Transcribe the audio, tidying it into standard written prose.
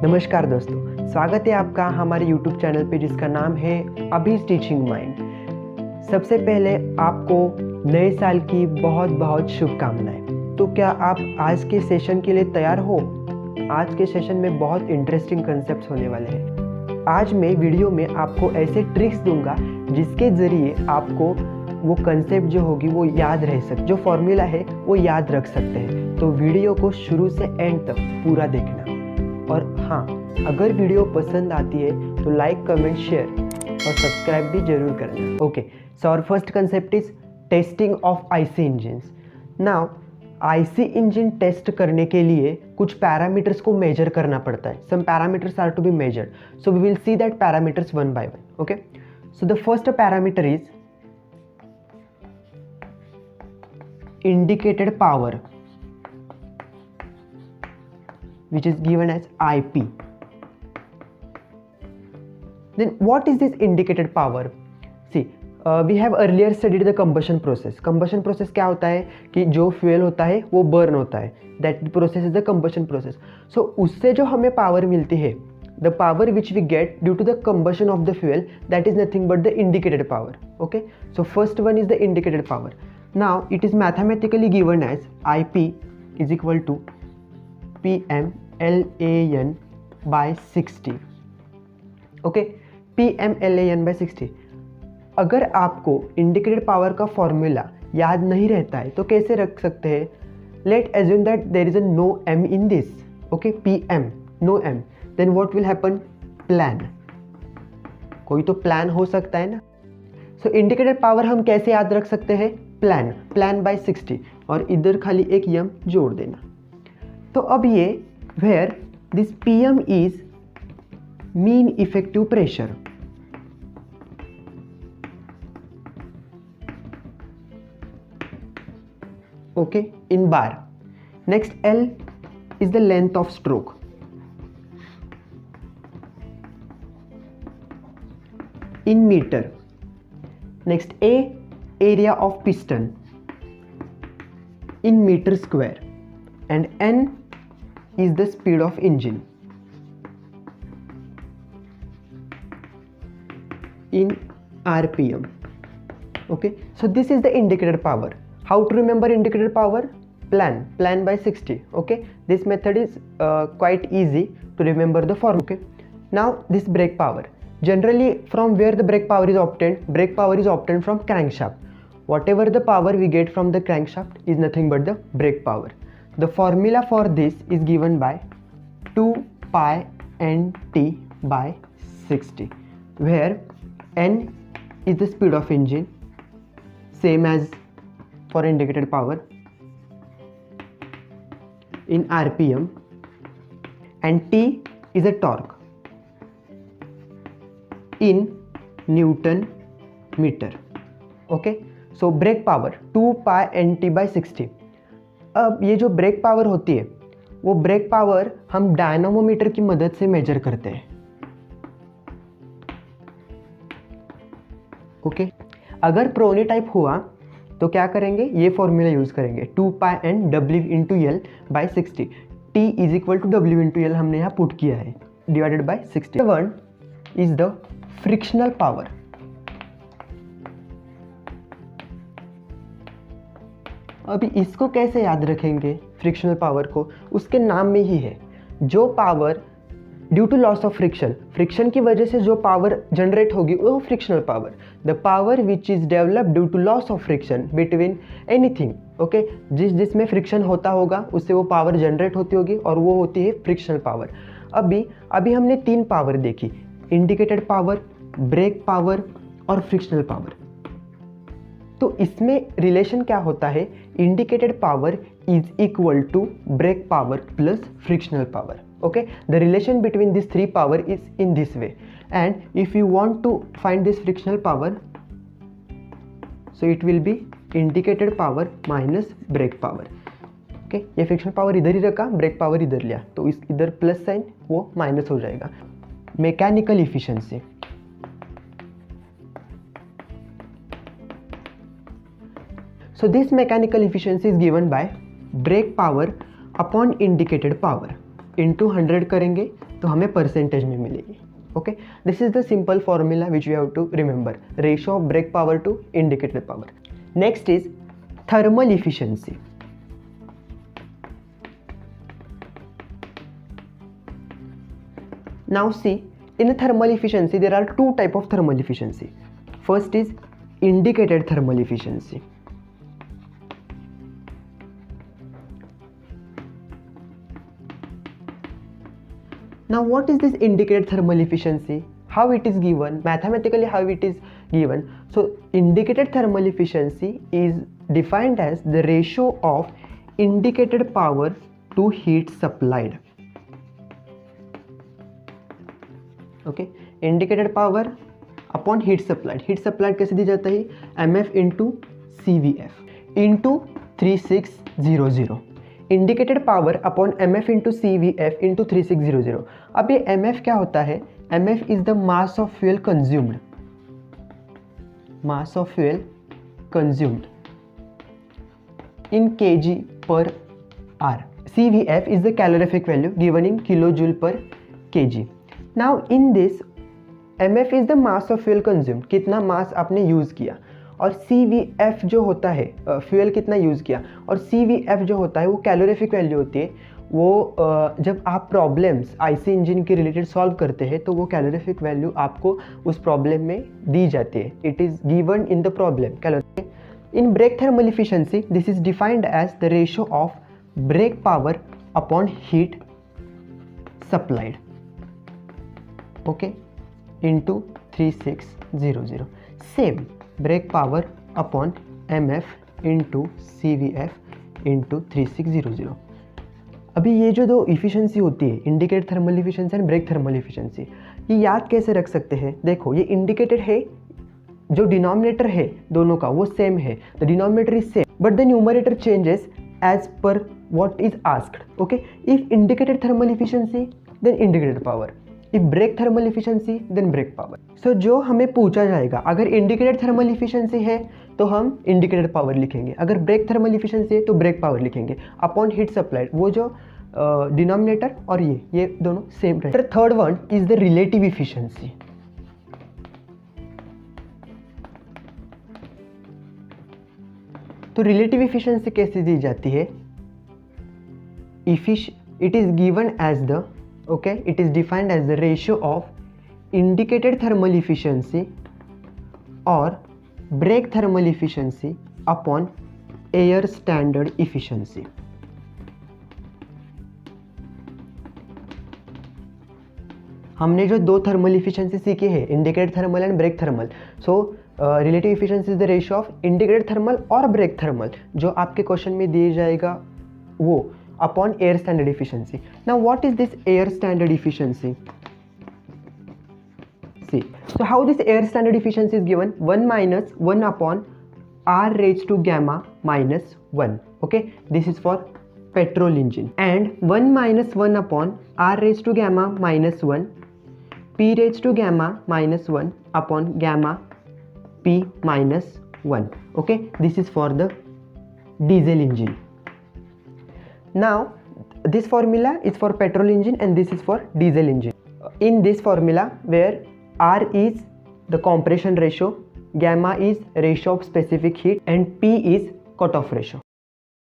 नमस्कार दोस्तों, स्वागत है आपका हमारे YouTube चैनल पे जिसका नाम है अभी टीचिंग माइंड। सबसे पहले आपको नए साल की बहुत बहुत शुभकामनाएं। तो क्या आप आज के सेशन के लिए तैयार हो? आज के सेशन में बहुत इंटरेस्टिंग कंसेप्ट्स होने वाले हैं। आज मैं वीडियो में आपको ऐसे ट्रिक्स दूंगा जिसके ज़रिए आपको वो कंसेप्ट जो होगी वो याद रह सकते, जो फॉर्मूला है वो याद रख सकते हैं। तो वीडियो को शुरू से एंड तक पूरा देखना। और हाँ, अगर वीडियो पसंद आती है तो लाइक, कमेंट, शेयर और सब्सक्राइब भी जरूर करना। Okay, so our first concept is testing of IC engines. Now IC engine test करने के लिए कुछ पैरामीटर्स को मेजर करना पड़ता है। Some parameters are to be measured, so we will see that parameters one by one. Okay, so the first parameter is indicated power, which is given as IP. Then what is this indicated power? See, we have earlier studied the combustion process. Combustion process क्या होता है कि जो fuel होता है वो burn होता है, that process is the combustion process. So उससे जो हमें पावर मिलती है, the power which we get due to the combustion of the fuel, that is nothing but the indicated power. Okay, so first one is the indicated power. Now it is mathematically given as IP is equal to PM LAN by 60. Okay, PM LAN by 60. अगर आपको indicated power का formula याद नहीं रहता है तो कैसे रख सकते हैं? Let assume that there is a no M in this. Okay, PM no M. Then what will happen? Plan. कोई तो प्लान हो सकता है ना। सो इंडिकेटेड पावर हम कैसे याद रख सकते हैं? प्लान बाय 60 और इधर खाली एक m जोड़ देना। तो अब ये where this PM is mean effective pressure. Okay, in bar. Next L is the length of stroke. In meter. Next A, area of piston in meter square, and N is the speed of engine in RPM. Okay, so this is the indicated power. How to remember indicated power? Plan by 60. Okay, this method is quite easy to remember the formula. Okay, now this brake power. Generally, from where the brake power is obtained? Brake power is obtained from crankshaft. Whatever the power we get from the crankshaft is nothing but the brake power. The formula for this is given by 2 pi nt by 60, where n is the speed of engine, same as for indicated power, in RPM, and t is a torque in Newton meter. Okay, so brake power 2 pi NT by 60। अब ये जो break power होती है वो break power हम dynamometer की मदद से मेजर करते हैं। ओके, अगर प्रोनी टाइप हुआ तो क्या करेंगे? ये फॉर्मूला यूज करेंगे 2 pi N W into L by 60। T is equal to W into L हमने यहाँ पुट किया है, divided by 60। One is the frictional power. अभी इसको कैसे याद रखेंगे? फ्रिक्शनल पावर को उसके नाम में ही है। जो power due to loss of friction की वजह से जो पावर जनरेट होगी वो frictional power. The power which is develop due to loss of friction between anything. Okay, जिसमें फ्रिक्शन होता होगा उससे वो पावर जनरेट होती होगी और वो होती है फ्रिक्शनल पावर। अभी हमने 3 पावर देखी, इंडिकेटेड पावर, ब्रेक पावर और फ्रिक्शनल पावर। तो इसमें रिलेशन क्या होता है? Indicated power is equal to brake power plus frictional power. Okay, the relation between these three power is in this way, and if you want to find this frictional power, so it will be indicated power minus brake power. Okay, ये frictional power इधर ही रखा, break power इधर लिया, तो इस इधर plus sign वो minus हो जाएगा. Mechanical efficiency. So this mechanical efficiency is given by brake power upon indicated power into 100 करेंगे तो हमें परसेंटेज में मिलेगी. Okay, this is the simple formula which we have to remember, ratio of brake power to indicated power. Next is thermal efficiency. Now see, in thermal efficiency there are two type of thermal efficiency. First is indicated thermal efficiency. Now what is this indicated thermal efficiency? How it is given? Mathematically how it is given? So indicated thermal efficiency is defined as the ratio of indicated power to heat supplied. Okay, indicated power upon heat supplied. Heat supplied कैसे दी जाता है? mf into CVF into 3600. Indicated power upon mf into CVF into 3600. अब ये mf क्या होता है? mf is the mass of fuel consumed. Mass of fuel consumed in kg पर are. CVF is the calorific value given in kilojoule per kg. Now in this mf is the mass of fuel consumed, कितना मास आपने use किया, और CVF जो होता है fuel कितना use किया, और CVF जो होता है वो कैलोरीफिक वैल्यू होती है. वो जब आप प्रॉब्लम्स आईसी इंजन के रिलेटेड सॉल्व करते हैं तो वो कैलोरीफिक वैल्यू आपको उस प्रॉब्लम में दी जाती है. It is given in the problem. Calorie in brake thermal efficiency this is defined as the ratio of brake power upon heat supplied. Okay, into 3600. Same brake power upon mf into CVF into 3600. अभी ये जो दो efficiency होती है, indicated thermal efficiency and brake thermal efficiency, ये याद कैसे रख सकते हैं? देखो, ये इंडिकेटेड है, जो डिनोमिनेटर है दोनों का वो सेम है, the denominator is same but the numerator changes as per what is asked. Okay, if indicated thermal efficiency then indicated power, if brake thermal efficiency then brake power. So जो हमें पूछा जाएगा, अगर इंडिकेटेड थर्मल इफिशिएंसी है तो हम indicated power लिखेंगे, अगर ब्रेक थर्मल इफिशिएंसी है तो ब्रेक पावर लिखेंगे अपॉन हीट सप्लाइड. वो जो डिनोमिनेटर और ये दोनों सेम रहेंगे. Third one is the relative efficiency. तो रिलेटिव इफिशिएंसी कैसे दी जाती है? It is given as the okay, it is defined as the ratio of indicated thermal efficiency or brake thermal efficiency upon air standard efficiency. हमने जो दो thermal efficiency सीखे हैं, indicated thermal and brake thermal. So relative efficiency is the ratio of indicated thermal और brake thermal, जो आपके question में दिए जाएगा वो upon air standard efficiency. Now what is this air standard efficiency? See, so how this air standard efficiency is given? 1 minus 1 upon r raised to gamma minus 1. Okay, this is for petrol engine. And 1 minus 1 upon r raised to gamma minus 1 p raised to gamma minus 1 upon gamma p minus 1. Okay, this is for the diesel engine. Now this formula is for petrol engine and this is for diesel engine. In this formula where R is the compression ratio, gamma is ratio of specific heat and P is cutoff ratio.